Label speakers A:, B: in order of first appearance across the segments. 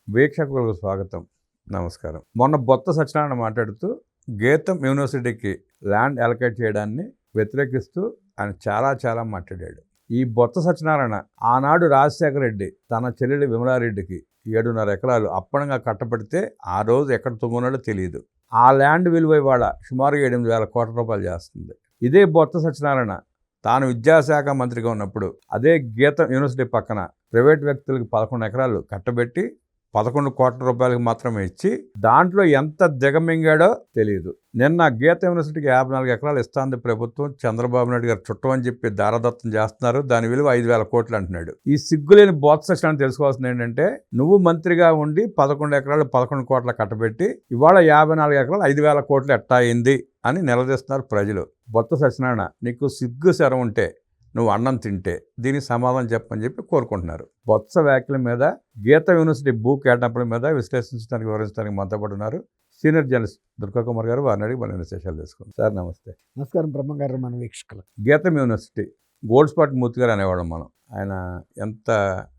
A: వీక్షకులకు స్వాగతం, నమస్కారం. మొన్న బొత్స సత్యనారాయణ మాట్లాడుతూ గీతం యూనివర్సిటీకి ల్యాండ్ అలొకేట్ చేయడాన్ని వ్యతిరేకిస్తూ ఆయన చాలా మాట్లాడాడు. ఈ బొత్స సత్యనారాయణ ఆనాడు రాజశేఖర రెడ్డి తన చెల్లెలి విమలారెడ్డికి 7.5 ఎకరాలు అప్పనంగా కట్టబెడితే ఆ రోజు ఎక్కడ తుమ్మున్నాడో తెలియదు. ఆ ల్యాండ్ విలువ ఇవాళ సుమారు 8,000 కోట్ల రూపాయలు చేస్తుంది. ఇదే బొత్స సత్యనారాయణ తాను విద్యాశాఖ మంత్రిగా ఉన్నప్పుడు అదే గీతం యూనివర్సిటీ పక్కన ప్రైవేట్ వ్యక్తులకు 11 ఎకరాలు కట్టబెట్టి 11 కోట్ల రూపాయలకు మాత్రమే ఇచ్చి దాంట్లో ఎంత దిగమింగాడో తెలియదు. నిన్న గీత యూనివర్సిటీకి 54 ఎకరాలు ఇస్తాంది ప్రభుత్వం, చంద్రబాబు నాయుడు గారు చుట్టం అని చెప్పి దారదత్తం చేస్తున్నారు. దాని విలువ 5,000 కోట్లు అంటున్నాడు. ఈ సిగ్గులేని బొత్స సత్యనారాయణ తెలుసుకోవాల్సింది ఏంటంటే, నువ్వు మంత్రిగా ఉండి 11 ఎకరాలు 11 కోట్ల కట్టబెట్టి ఇవాళ 54 ఎకరాలు 5,000 కోట్లు ఎట్టా అయింది అని నిలదీస్తున్నారు ప్రజలు. బొత్స సత్యనారాయణ, నీకు సిగ్గు శరం ఉంటే నువ్వు అన్నం తింటే దీనికి సమాధానం చెప్పని చెప్పి కోరుకుంటున్నారు. బొత్స వ్యాఖ్యల మీద, గీత యూనివర్సిటీ భూ కేటాయింపుల మీద విశ్లేషించడానికి, వివరించడానికి మనతో పాటు ఉన్నారు సీనియర్ జర్నలిస్ట్ దుర్గా కుమార్ గారు. వారిని అడిగి మన విశేషాలు తెలుసుకుంటాం. సార్ నమస్తే.
B: నమస్కారం బ్రహ్మ గారు, మన వీక్షకులు.
A: గీతం యూనివర్సిటీ గోల్డ్ స్పాట్ మూర్తి గారు అనేవాడు మనం. ఆయన ఎంత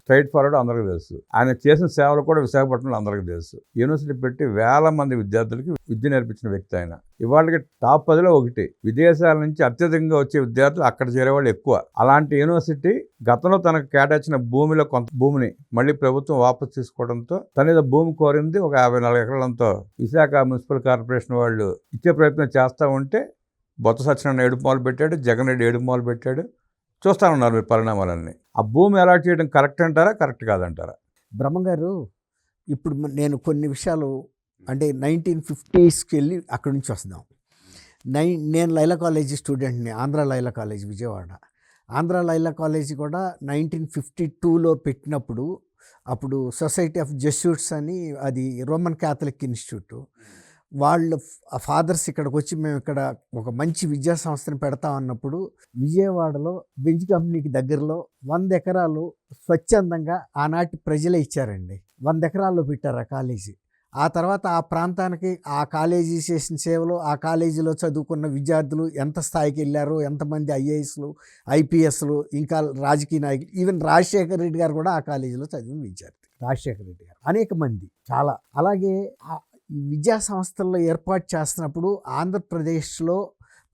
A: స్ట్రైట్ ఫార్వర్డ్ అందరికీ తెలుసు. ఆయన చేసిన సేవలు కూడా విశాఖపట్నంలో అందరికీ తెలుసు. యూనివర్సిటీ పెట్టి వేల మంది విద్యార్థులకి విద్య నేర్పించిన వ్యక్తి ఆయన. ఇవాళకి టాప్ 10లో ఒకటి. విదేశాల నుంచి అత్యధికంగా వచ్చే విద్యార్థులు అక్కడ చేరేవాళ్ళు ఎక్కువ. అలాంటి యూనివర్సిటీ గతంలో తనకు కేటాయించిన భూమిలో కొంత భూమిని మళ్ళీ ప్రభుత్వం వాపసు తీసుకోవడంతో తన భూమి కోరింది ఒక 54 ఎకరాలతో విశాఖ మున్సిపల్ కార్పొరేషన్ వాళ్ళు ఇచ్చే ప్రయత్నం చేస్తూ ఉంటే బొత్స సత్యనారాయణ ఏడుపు మొదలు పెట్టాడు, జగన్ రెడ్డి ఏడుపు మొదలు పెట్టాడు. చూస్తానున్నారు మీరు పరిణామాలన్నీ. ఆ భూమి అలాట్ చేయడం కరెక్ట్ అంటారా, కరెక్ట్ కాదంటారా?
B: బ్రహ్మగారు, ఇప్పుడు నేను కొన్ని విషయాలు అంటే 1950స్కి వెళ్ళి అక్కడి నుంచి వస్తాం. నేను లైలా కాలేజీ స్టూడెంట్ని, ఆంధ్ర లైలా కాలేజీ విజయవాడ. ఆంధ్ర లైలా కాలేజీ కూడా 1952లో పెట్టినప్పుడు అప్పుడు సొసైటీ ఆఫ్ జెస్యూట్స్ అని, అది రోమన్ క్యాథలిక్ ఇన్స్టిట్యూట్, వాళ్ళ ఫాదర్స్ ఇక్కడికి వచ్చి మేము ఇక్కడ ఒక మంచి విద్యా సంస్థను పెడతామన్నప్పుడు విజయవాడలో బెంజ్ కంపెనీకి దగ్గరలో 100 ఎకరాలు స్వచ్ఛందంగా ఆనాటి ప్రజలే ఇచ్చారండి. 100 ఎకరాల్లో పెట్టారు ఆ కాలేజీ. ఆ తర్వాత ఆ ప్రాంతానికి ఆ కాలేజీ చేసిన సేవలు, ఆ కాలేజీలో చదువుకున్న విద్యార్థులు ఎంత స్థాయికి వెళ్ళారో, ఎంతమంది ఐఏఎస్లు, ఐపీఎస్లు, ఇంకా రాజకీయ నాయకులు, ఈవెన్ రాజశేఖర రెడ్డి గారు కూడా ఆ కాలేజీలో చదివిన విద్యార్థి. రాజశేఖర రెడ్డి గారు అనేక మంది చాలా. అలాగే విద్యా సంస్థల్లో ఏర్పాటు చేస్తున్నప్పుడు ఆంధ్రప్రదేశ్లో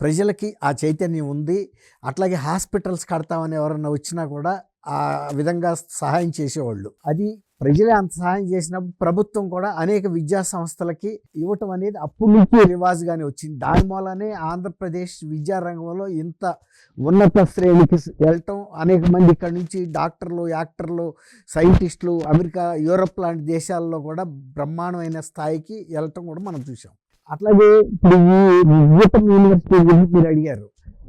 B: ప్రజలకి ఆ చైతన్యం ఉంది. అట్లాగే హాస్పిటల్స్ కడతామని ఎవరన్నా వచ్చినా కూడా ఆ విధంగా సహాయం చేసేవాళ్ళు. అది ప్రజలే అంత సహాయం చేసినప్పుడు ప్రభుత్వం కూడా అనేక విద్యా సంస్థలకి ఇవ్వటం అనేది అప్పటి నుంచి రివాజుగానే వచ్చింది. దాని మూలనే ఆంధ్రప్రదేశ్ విద్యారంగంలో ఇంత ఉన్నత శ్రేణికి వెళ్ళటం, అనేక మంది ఇక్కడ నుంచి డాక్టర్లు, యాక్టర్లు, సైంటిస్టులు అమెరికా, యూరప్ లాంటి దేశాల్లో కూడా బ్రహ్మాండమైన స్థాయికి వెళ్ళటం కూడా మనం చూసాం. అట్లాగే ఇప్పుడు ఈ గీతం యూనివర్సిటీ గురించి మీరు అడిగారు.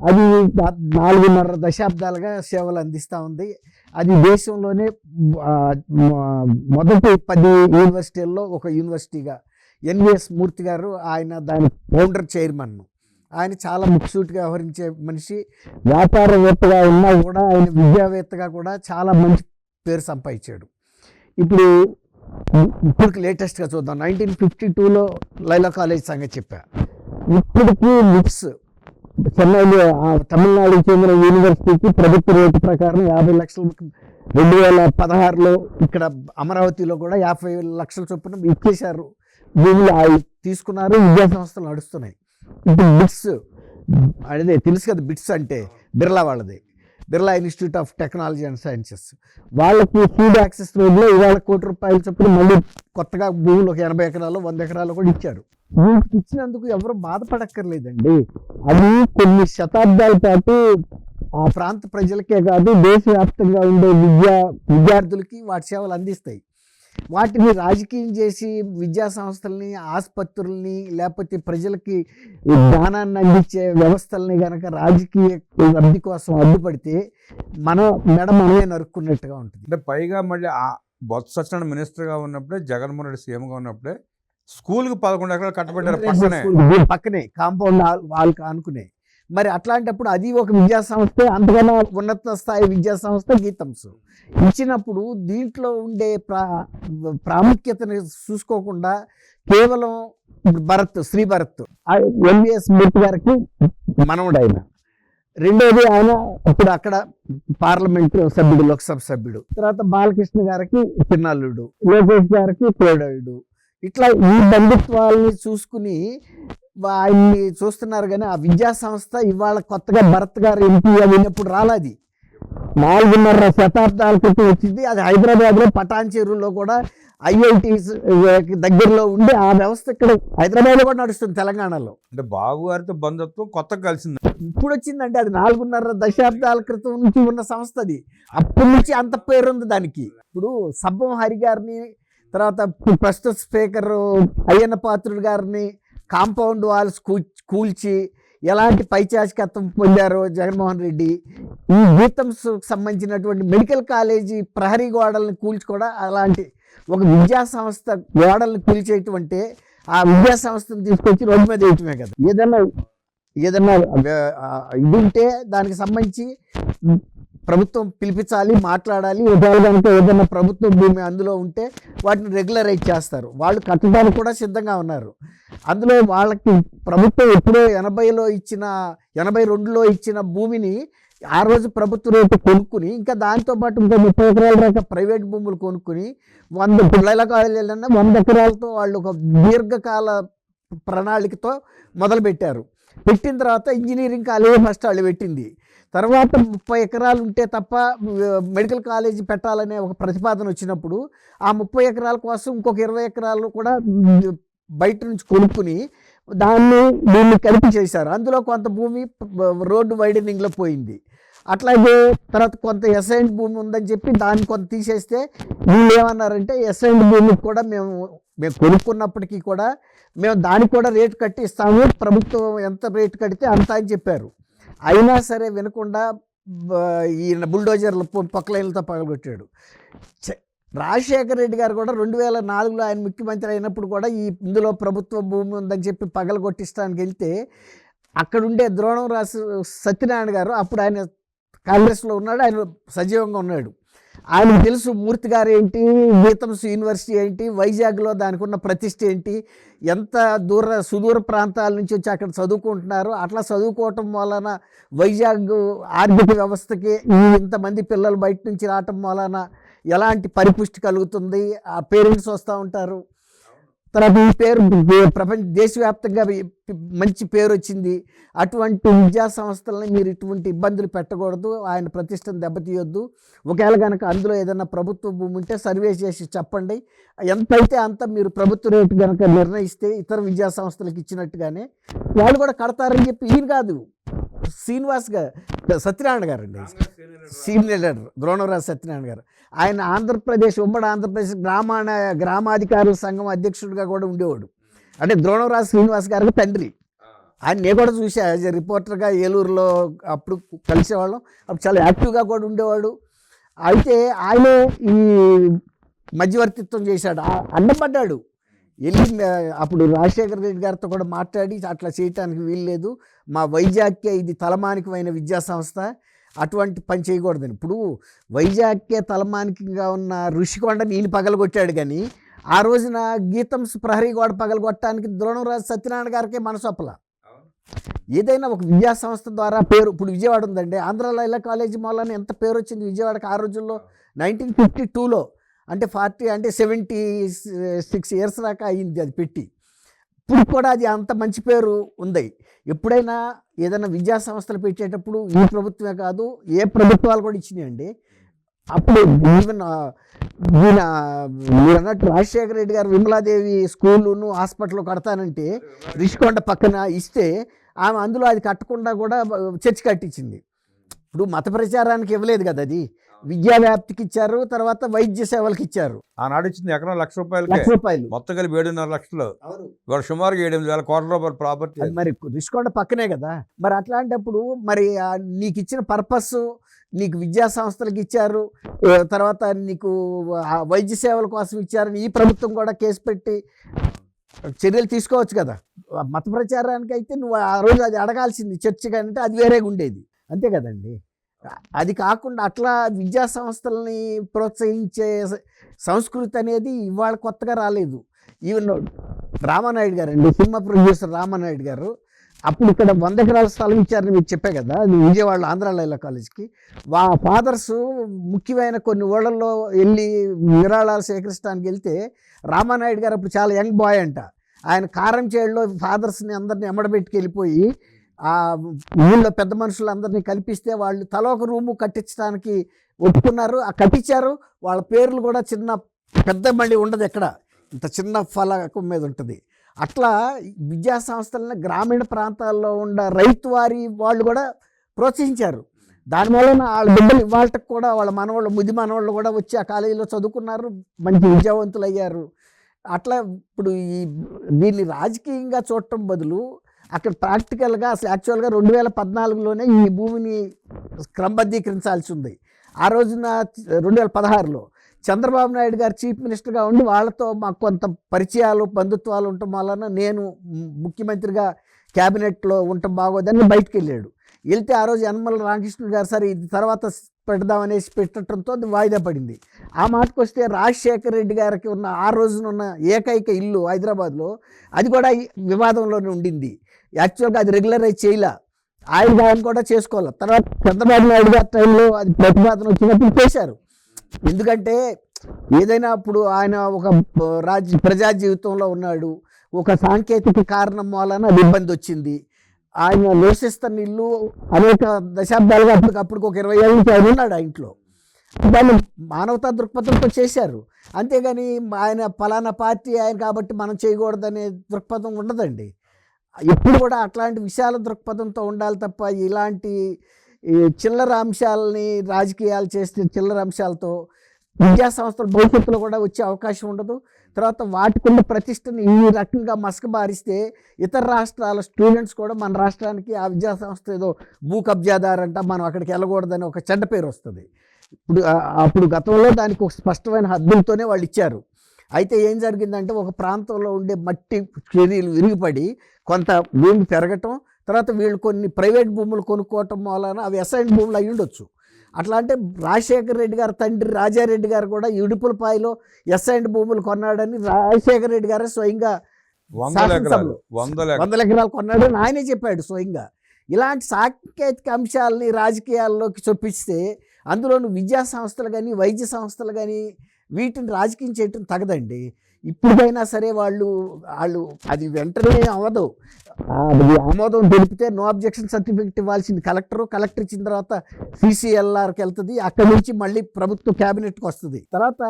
B: అది 4.5 దశాబ్దాలుగా సేవలు అందిస్తూ ఉంది. అది దేశంలోనే మొదటి 10 యూనివర్సిటీల్లో ఒక యూనివర్సిటీగా. ఎన్విఎస్ మూర్తి గారు, ఆయన దాని ఫౌండర్ చైర్మన్. ఆయన చాలా ముఖ్యసూటిగా వ్యవహరించే మనిషి. వ్యాపారవేత్తగా ఉన్నా కూడా ఆయన విద్యావేత్తగా కూడా చాలా మంచి పేరు సంపాదించాడు. ఇప్పుడు లేటెస్ట్గా చూద్దాం. 1952లో లైలా కాలేజ్ సంగతి చెప్పా. ఇప్పటికీ లిప్స్ చెన్నైలో తమిళనాడుకి చెందిన యూనివర్సిటీకి ప్రభుత్వ రేటు ప్రకారం 50 లక్షలు, 2016లో ఇక్కడ అమరావతిలో కూడా 50 లక్షల చొప్పున ఇచ్చేశారు. భూములు తీసుకున్నారు, విద్యా సంస్థలు నడుస్తున్నాయి. ఇప్పుడు బిట్స్ అదే తెలుసు కదా, బిట్స్ అంటే బిర్లా వాళ్ళది, Birla institute of technology and sciences. వాళ్ళకి ఫీడ్ యాక్సెస్ రోడ్లో ఇవాళ ₹1 చొప్పున మళ్ళీ కొత్తగా భూములు ఒక 80 ఎకరాలు, 100 ఎకరాలు కూడా ఇచ్చారు. వీటికి ఇచ్చినందుకు ఎవరు బాధపడక్కర్లేదండి. అది కొన్ని శతాబ్దాల పాటు ఆ ప్రాంత ప్రజలకే కాదు, దేశవ్యాప్తంగా ఉండే విద్యార్థులకి వాటి సేవలు అందిస్తాయి. వాటిని రాజకీయం చేసి విద్యా సంస్థల్ని, ఆసుపత్రుల్ని, లేకపోతే ప్రజలకి జ్ఞానాన్ని అందించే వ్యవస్థల్ని కనుక రాజకీయ లబ్ధి కోసం అడ్డుపడితే మనమే నరుక్కున్నట్టుగా ఉంటుంది.
A: అంటే పైగా మళ్ళీ బొత్స సత్యనారాయణ మినిస్టర్గా ఉన్నప్పుడే, జగన్మోహన్ రెడ్డి సీఎంగా ఉన్నప్పుడే స్కూల్కి 11 ఎకరాలు కట్టబెట్టారు
B: పక్కనే కాంపౌండ్ వాళ్ళకి అనుకునే. మరి అట్లాంటప్పుడు అది ఒక విద్యా సంస్థ, అంతకన్నా ఉన్నత స్థాయి విద్యా సంస్థ గీతంస్ ఇచ్చినప్పుడు దీంట్లో ఉండే ప్రాముఖ్యతని చూసుకోకుండా కేవలం శ్రీ భరత్ ఎన్విఎస్ మూర్తి గారికి మనవడు, ఆయన రెండోది ఆయన ఇప్పుడు అక్కడ పార్లమెంట్ సభ్యుడు, లోక్సభ సభ్యుడు. తర్వాత బాలకృష్ణ గారికి చిన్నల్లుడు, లోకేష్ గారికి కోడళ్ళు. ఇట్లా ఈ బంధుత్వాలని చూసుకుని ఆయన్ని చూస్తున్నారు. కానీ ఆ విద్యా సంస్థ ఇవాళ కొత్తగా భరత్ గారు ఎంపీ అయినప్పుడు రాలేదు. 4.5 శతాబ్దాల క్రితం వచ్చింది. అది హైదరాబాద్లో పటాన్ చెరువులో కూడా IITs దగ్గరలో ఉండి ఆ వ్యవస్థ ఇక్కడ హైదరాబాద్లో కూడా నడుస్తుంది, తెలంగాణలో.
A: అంటే బాబు గారితో బంధుత్వం కొత్తగా కలిసింది.
B: ఇప్పుడు వచ్చిందంటే అది 4.5 దశాబ్దాల క్రితం నుంచి ఉన్న సంస్థ అది. అప్పటి నుంచి అంత పేరుంది దానికి. ఇప్పుడు సబ్బం హరి గారిని, తర్వాత ప్రస్తుత స్పీకర్ అయ్యన్న పాత్రుడు గారిని కాంపౌండ్ వాల్స్ కూల్చి ఎలాంటి పైచాచికత్వం పొందారో జగన్మోహన్ రెడ్డి, ఈ గీతంస్ సంబంధించినటువంటి మెడికల్ కాలేజీ ప్రహరీ గోడల్ని కూల్చి కూడా అలాంటి ఒక విద్యా సంస్థ గోడల్ని కూల్చేటువంటి ఆ విద్యా సంస్థను తీసుకొచ్చి రోడ్డు మీద వేయటమే కదా. ఏదన్నా ఇది ఉంటే దానికి సంబంధించి ప్రభుత్వం పిలిపించాలి, మాట్లాడాలి. ఒకవేళ కనుక ఏదైనా ప్రభుత్వ భూమి అందులో ఉంటే వాటిని రెగ్యులరైజ్ చేస్తారు. వాళ్ళు కట్టడానికి కూడా సిద్ధంగా ఉన్నారు. అందులో వాళ్ళకి ప్రభుత్వం ఎప్పుడో 82లో ఇచ్చిన భూమిని ఆ రోజు ప్రభుత్వ రేటు కొనుక్కుని, ఇంకా దాంతోపాటు ఇంకో 30 ఎకరాల దాకా ప్రైవేట్ భూములు కొనుక్కుని 100 పిల్లల కాలేజీలన్నా 100 ఎకరాలతో వాళ్ళు ఒక దీర్ఘకాల ప్రణాళికతో మొదలుపెట్టారు. పెట్టిన తర్వాత ఇంజనీరింగ్ కాలేజీ ఫస్ట్ వాళ్ళు పెట్టింది. తర్వాత 30 ఎకరాలు ఉంటే తప్ప మెడికల్ కాలేజీ పెట్టాలనే ఒక ప్రతిపాదన వచ్చినప్పుడు ఆ 30 ఎకరాల కోసం ఇంకొక 20 ఎకరాలు కూడా బయట నుంచి కొనుక్కుని దీన్ని కలిపి చేశారు. అందులో కొంత భూమి రోడ్డు వైడనింగ్లో పోయింది. అట్లాగే తర్వాత కొంత అసైన్డ్ భూమి ఉందని చెప్పి దాన్ని కొంత తీసేస్తే వీళ్ళు ఏమన్నారంటే అసైన్డ్ భూమికి కూడా మేము కొనుక్కున్నప్పటికీ కూడా మేము దానికి కూడా రేటు కట్టి ఇస్తాము, ప్రభుత్వం ఎంత రేటు కడితే అంత అని చెప్పారు. అయినా సరే వినకుండా ఈయన బుల్డోజర్లు పొక్కలైన్లతో పగలగొట్టాడు. రాజశేఖర రెడ్డి గారు కూడా 2004లో ఆయన ముఖ్యమంత్రి అయినప్పుడు కూడా ఇందులో ప్రభుత్వ భూమి ఉందని చెప్పి పగలగొట్టిస్తానికి వెళ్తే అక్కడుండే ద్రోణంరాజు సత్యనారాయణ గారు, అప్పుడు ఆయన కాంగ్రెస్లో ఉన్నాడు, ఆయన సజీవంగా ఉన్నాడు. ఆయనకు తెలుసు మూర్తి గారు ఏంటి, గీతంస్ యూనివర్సిటీ ఏంటి, వైజాగ్లో దానికి ఉన్న ప్రతిష్ఠ ఏంటి, ఎంత సుదూర ప్రాంతాల నుంచి వచ్చి అక్కడ చదువుకుంటున్నారు. అట్లా చదువుకోవటం వలన వైజాగ్ ఆర్థిక వ్యవస్థకి ఇంతమంది పిల్లలు బయట నుంచి రావటం వలన ఎలాంటి పరిపుష్టి కలుగుతుంది, ఆ పేరెంట్స్ వస్తూ ఉంటారు. తర్వాత ఈ పేరు దేశవ్యాప్తంగా మంచి పేరు వచ్చింది. అటువంటి విద్యా సంస్థలని మీరు ఇటువంటి ఇబ్బందులు పెట్టకూడదు, ఆయన ప్రతిష్టను దెబ్బతీయొద్దు. ఒకవేళ కనుక అందులో ఏదైనా ప్రభుత్వ భూమి ఉంటే సర్వే చేసి చెప్పండి, ఎంతైతే అంత మీరు ప్రభుత్వ రేటు కనుక నిర్ణయిస్తే ఇతర విద్యా సంస్థలకు ఇచ్చినట్టుగానే వాళ్ళు కూడా కడతారని చెప్పి ఈయన కాదు, సత్యనారాయణ గారు అండి, సీనియర్ లీడర్ ద్రోణంరాజు సత్యనారాయణ గారు. ఆయన ఉమ్మడి ఆంధ్రప్రదేశ్ గ్రామాధికారుల సంఘం అధ్యక్షుడిగా కూడా ఉండేవాడు. అంటే ద్రోణంరాజు శ్రీనివాస్ గారికి తండ్రి. ఆయన నేను కూడా చూసా యాజ్ ఎ రిపోర్టర్గా ఏలూరులో అప్పుడు కలిసేవాళ్ళం. అప్పుడు చాలా యాక్టివ్గా కూడా ఉండేవాడు. అయితే ఆయనే ఈ మధ్యవర్తిత్వం చేశాడు, అడ్డపడ్డాడు. వెళ్ళి అప్పుడు రాజశేఖర రెడ్డి గారితో కూడా మాట్లాడి అట్లా చేయటానికి వీల్లేదు, మా వైజాగ్కే ఇది తలమానికమైన విద్యా సంస్థ, అటువంటి పని చేయకూడదని. ఇప్పుడు వైజాగ్కే తలమానికంగా ఉన్న ఋషికొండని ఈయన పగలగొట్టాడు. కానీ ఆ రోజున గీతంస్ ప్రహరీ గోడ పగలగొట్టడానికి ద్రోణంరాజు సత్యనారాయణ గారికే మనసొప్పల. ఏదైనా ఒక విద్యా సంస్థ ద్వారా పేరు, ఇప్పుడు విజయవాడ ఉందండి, ఆంధ్ర లైలా కాలేజీ మూలన ఎంత పేరు వచ్చింది విజయవాడకి ఆ రోజుల్లో. 1952లో అంటే 76 ఇయర్స్ దాకా అయింది అది పెట్టి. ఇప్పుడు కూడా అది అంత మంచి పేరు ఉంది. ఎప్పుడైనా ఏదైనా విద్యా సంస్థలు పెట్టేటప్పుడు ఈ ప్రభుత్వమే కాదు ఏ ప్రభుత్వాలు కూడా ఇచ్చినాయండి. అప్పుడు ఈవెన్ మీరు అన్నట్టు రాజశేఖర రెడ్డి గారు విమలాదేవి స్కూలును హాస్పిటల్ కడతానంటే రిషికొండ పక్కన ఇస్తే ఆమె అందులో అది కట్టకుండా కూడా చర్చి కట్టించింది. ఇప్పుడు మత ప్రచారానికి ఇవ్వలేదు కదా, అది విద్యా వ్యాప్తికి ఇచ్చారు, తర్వాత వైద్య సేవలకు ఇచ్చారు.
A: ఆనాడు ఇచ్చింది ఎకరం
B: ₹1,00,000
A: మొత్తం కలిపి 7.5 లక్షలు, ఇవాళ సుమారుగా 7,000 కోట్ల రూపాయల ప్రాపర్టీ.
B: అది మరి రిషికొండ పక్కనే కదా. మరి అట్లాంటప్పుడు మరి నీకు ఇచ్చిన పర్పస్, నీకు విద్యా సంస్థలకు ఇచ్చారు, తర్వాత నీకు వైద్య సేవల కోసం ఇచ్చారని ఈ ప్రభుత్వం కూడా కేసు పెట్టి చర్యలు తీసుకోవచ్చు కదా. మత ప్రచారానికి అయితే నువ్వు ఆ రోజు అది అడగాల్సింది చర్చ, కంటే అది వేరేగా ఉండేది, అంతే కదండి. అది కాకుండా అట్లా విద్యా సంస్థలని ప్రోత్సహించే సంస్కృతి అనేది ఇవాళ కొత్తగా రాలేదు. ఈవెన్ రామానాయుడు గారు అండి, సినిమా ప్రొడ్యూసర్ రామానాయుడు గారు అప్పుడు ఇక్కడ 100 ఎకరాల స్థలం ఇచ్చారని మీకు చెప్పే కదా, అది విజయవాడ ఆంధ్ర లైలా కాలేజ్కి. ఫాదర్స్ ముఖ్యమైన కొన్ని ఊళ్ళల్లో వెళ్ళి విరాళాలు సేకరించడానికి వెళ్తే, రామానాయుడు గారు అప్పుడు చాలా యంగ్ బాయ్ అంట, ఆయన కారంచేడులో ఫాదర్స్ని అందరినీ ఎమ్మడబెట్టుకు వెళ్ళిపోయి ఆ ఊళ్ళో పెద్ద మనుషులందరినీ కల్పిస్తే వాళ్ళు తల ఒక రూము కట్టించడానికి ఒప్పుకున్నారు. ఆ కట్టించారు. వాళ్ళ పేర్లు కూడా చిన్న పెద్ద మళ్ళీ ఉండదు, ఎక్కడ ఇంత చిన్న ఫలకం మీద ఉంటుంది. అట్లా విద్యా సంస్థలను గ్రామీణ ప్రాంతాల్లో ఉన్న రైతు వారి వాళ్ళు కూడా ప్రోత్సహించారు. దానివల్ల వాళ్ళ బిడ్డలు ఇవాళకి కూడా వాళ్ళ మనవాళ్ళు ముది మనవాళ్ళు కూడా వచ్చి ఆ కాలేజీలో చదువుకున్నారు, మంచి విద్యావంతులు అయ్యారు. అట్లా ఇప్పుడు దీన్ని రాజకీయంగా చూడటం బదులు అక్కడ ప్రాక్టికల్గా అసలు యాక్చువల్గా 2014లోనే ఈ భూమిని క్రమబద్ధీకరించాల్సి ఉంది. ఆ రోజున 2016లో చంద్రబాబు నాయుడు గారు చీఫ్ మినిస్టర్గా ఉండి వాళ్ళతో మాకు కొంత పరిచయాలు బంధుత్వాలు ఉండటం వలన నేను ముఖ్యమంత్రిగా క్యాబినెట్లో ఉండటం బాగోదని బయటకు వెళ్ళాడు. వెళ్తే ఆ రోజు యనమల రామకృష్ణుడు గారు సరే ఇది తర్వాత పెడదామనేసి పెట్టడంతో అది వాయిదా పడింది. ఆ మాటకు వస్తే రాజశేఖర రెడ్డి గారికి ఉన్న ఆ రోజున ఉన్న ఏకైక ఇల్లు హైదరాబాద్లో అది కూడా వివాదంలోనే ఉండింది. యాక్చువల్గా అది రెగ్యులరైజ్ చేయలే, ఆయన కూడా చేసుకోవాలి. తర్వాత చంద్రబాబు నాయుడు గారి టైంలో అది ప్రతిపాదన వచ్చినప్పుడు చేశారు. ఎందుకంటే ఏదైనా అప్పుడు ఆయన ఒక ప్రజా జీవితంలో ఉన్నాడు, ఒక సాంకేతిక కారణం వలన అది ఇబ్బంది వచ్చింది. ఆయన నివసిస్తున్న ఇల్లు అనేక దశాబ్దాలుగా అప్పటికప్పుడు ఒక 20 ఏళ్ళ నుంచి ఆయన ఉన్నాడు ఆ ఇంట్లో. దాన్ని మానవతా దృక్పథంతో చేశారు. అంతేగాని ఆయన ఫలానా పార్టీ ఆయన కాబట్టి మనం చేయకూడదనే దృక్పథం ఉండదండి. ఎప్పుడు కూడా అట్లాంటి విశాల దృక్పథంతో ఉండాలి తప్ప ఇలాంటి చిల్లర అంశాలని రాజకీయాలు చేస్తే చిల్లర అంశాలతో విద్యా సంస్థల భవిష్యత్తులో కూడా వచ్చే అవకాశం ఉండదు. తర్వాత వాటికున్న ప్రతిష్టని ఈ రకంగా మసకబారిస్తే ఇతర రాష్ట్రాల స్టూడెంట్స్ కూడా మన రాష్ట్రానికి ఆ విద్యా సంస్థ ఏదో భూ కబ్జాదారంట మనం అక్కడికి వెళ్ళకూడదని ఒక చెడ్డ పేరు వస్తుంది. అప్పుడు గతంలో దానికి ఒక స్పష్టమైన హద్దులతోనే వాళ్ళు ఇచ్చారు. అయితే ఏం జరిగిందంటే ఒక ప్రాంతంలో ఉండే మట్టి చర్యలు విరిగిపడి కొంత భూమి పెరగటం, తర్వాత వీళ్ళు కొన్ని ప్రైవేట్ భూములు కొనుక్కోవటం వలన అవి అసైన్డ్ భూములు అయి ఉండొచ్చు. అట్లా అంటే రాజశేఖర రెడ్డి గారు తండ్రి రాజారెడ్డి గారు కూడా ఇడుపులపాయలో అసైన్డ్ భూములు కొన్నాడని రాజశేఖర రెడ్డి గారు స్వయంగా 100 ఎకరాలు కొన్నాడని ఆయనే చెప్పాడు స్వయంగా. ఇలాంటి సాంకేతిక అంశాలని రాజకీయాల్లోకి చొప్పిస్తే అందులోనూ విద్యా సంస్థలు కానీ వైద్య సంస్థలు కానీ వీటిని రాజకీయం చేయటం తగదండి. ఇప్పుడైనా సరే వాళ్ళు అది వెంటనే అవ్వదు. అది ఆమోదం తెలిపితే నో అబ్జెక్షన్ సర్టిఫికెట్ ఇవ్వాల్సింది కలెక్టర్ ఇచ్చిన తర్వాత CCLRకి వెళ్తుంది. అక్కడి నుంచి మళ్ళీ ప్రభుత్వ క్యాబినెట్కి వస్తుంది. తర్వాత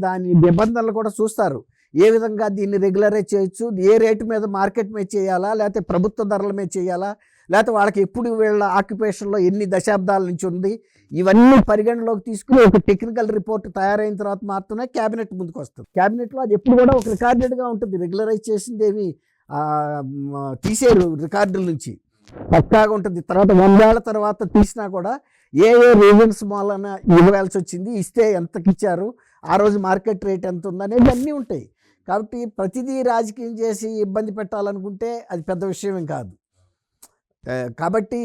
B: దాని నిబంధనలు కూడా చూస్తారు. ఏ విధంగా దీన్ని రెగ్యులరైజ్ చేయొచ్చు, ఏ రేటు మీద మార్కెట్ మీద చేయాలా, లేకపోతే ప్రభుత్వ ధరల మీద చేయాలా, లేకపోతే వాళ్ళకి ఎప్పుడు వీళ్ళ ఆక్యుపేషన్లో ఎన్ని దశాబ్దాల నుంచి ఉంది, ఇవన్నీ పరిగణలోకి తీసుకుని ఒక టెక్నికల్ రిపోర్ట్ తయారైన తర్వాత మాత్రమే క్యాబినెట్ ముందుకు వస్తుంది. క్యాబినెట్లో అది ఎప్పుడు కూడా ఒక రికార్డెడ్గా ఉంటుంది. రెగ్యులరైజ్ చేసింది ఏమి తీసేరు రికార్డుల నుంచి, పక్కాగా ఉంటుంది. తర్వాత 100 ఏళ్ల తర్వాత తీసినా కూడా ఏ రీజన్స్ వలన ఇవ్వాల్సి వచ్చింది, ఇస్తే ఎంతకి ఇచ్చారు, ఆ రోజు మార్కెట్ రేట్ ఎంత ఉందనేది అన్నీ ఉంటాయి. కాబట్టి ప్రతిదీ రాజకీయం చేసి ఇబ్బంది పెట్టాలనుకుంటే అది పెద్ద విషయం కాదు. కాబట్టి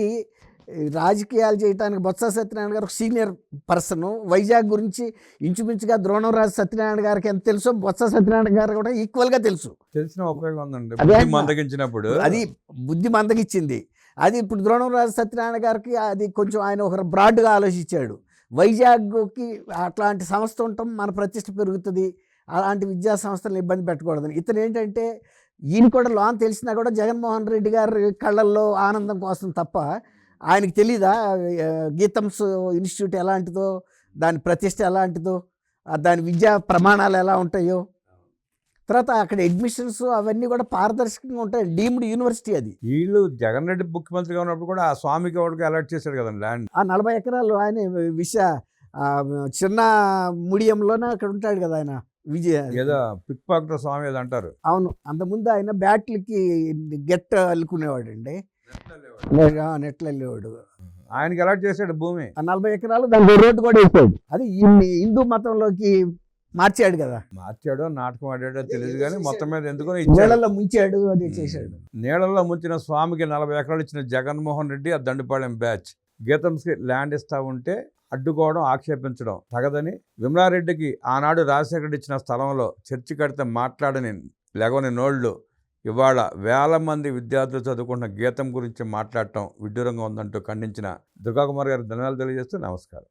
B: రాజకీయాలు చేయడానికి బొత్స సత్యనారాయణ గారు ఒక సీనియర్ పర్సన్. వైజాగ్ గురించి ఇంచుమించుగా ద్రోణంరాజు సత్యనారాయణ గారికి ఎంత తెలుసో బొత్స సత్యనారాయణ గారు కూడా ఈక్వల్గా తెలిసిన
A: ఉపయోగం ఉందండి. అది
B: బుద్ధి మందగించింది. అది ఇప్పుడు ద్రోణంరాజు సత్యనారాయణ గారికి అది కొంచెం ఆయన ఒక బ్రాడ్గా ఆలోచించాడు. వైజాగ్కి అట్లాంటి సంస్థ ఉండటం మన ప్రతిష్ట పెరుగుతుంది, అలాంటి విద్యా సంస్థలను ఇబ్బంది పెట్టకూడదని. ఇతను ఏంటంటే ఈయన కూడా లోన్ తెలిసినా కూడా జగన్మోహన్ రెడ్డి గారి కళ్ళల్లో ఆనందం కోసం తప్ప ఆయనకి తెలీదా గీతమ్స్ ఇన్స్టిట్యూట్ ఎలాంటిదో, దాని ప్రతిష్ట ఎలాంటిదో, దాని విద్యా ప్రమాణాలు ఎలా ఉంటాయో, తర్వాత అక్కడ అడ్మిషన్స్ అవన్నీ కూడా పారదర్శకంగా ఉంటాయి. డీమ్డ్ యూనివర్సిటీ అది.
A: వీళ్ళు జగన్ రెడ్డి ముఖ్యమంత్రిగా ఉన్నప్పుడు కూడా ఆ స్వామికి ఎవరికి అలర్ట్ చేశాడు కదండి ల్యాండ్.
B: ఆ 40 ఎకరాలు ఆయన చిన్న ముడియంలోనే అక్కడ ఉంటాడు కదా ఆయన
A: ఏదో పిక్ పాకెట్ స్వామి ఏదో అంటారు.
B: అవును, అంతకుముందు ఆయన బ్యాట్లకి గెట్ అల్లుకునేవాడు అండి, నెట్లు వెళ్ళేవాడు.
A: ఆయనకి అలర్ట్ చేశాడు భూమి
B: 40 ఎకరాలు, దానికి రోడ్డు కూడా వేసాడు. అది హిందూ మతంలోకి మార్చాడు కదా.
A: మార్చాడో నాటకం ఆడాడో తెలియదు కానీ మొత్తం మీద ఎందుకో
B: నీళ్ళల్లో ముంచాడు, అది చేశాడు.
A: నీళ్ళల్లో ముంచిన స్వామికి 40 ఎకరాలు ఇచ్చిన జగన్మోహన్ రెడ్డి ఆ దండుపాళెం బ్యాచ్ గీతంస్కి ల్యాండ్ ఇస్తా ఉంటే అడ్డుకోవడం, ఆక్షేపించడం తగదని విమలారెడ్డికి ఆనాడు రాజశేఖర రెడ్డి ఇచ్చిన స్థలంలో చర్చి కడితే మాట్లాడని లేవని నోళ్ళు ఇవాళ వేల మంది విద్యార్థులు చదువుకున్న గీతం గురించి మాట్లాడటం విడ్డూరంగా ఉందంటూ ఖండించిన దుర్గాకుమార్ గారికి ధన్యవాదాలు తెలియజేస్తూ నమస్కారం.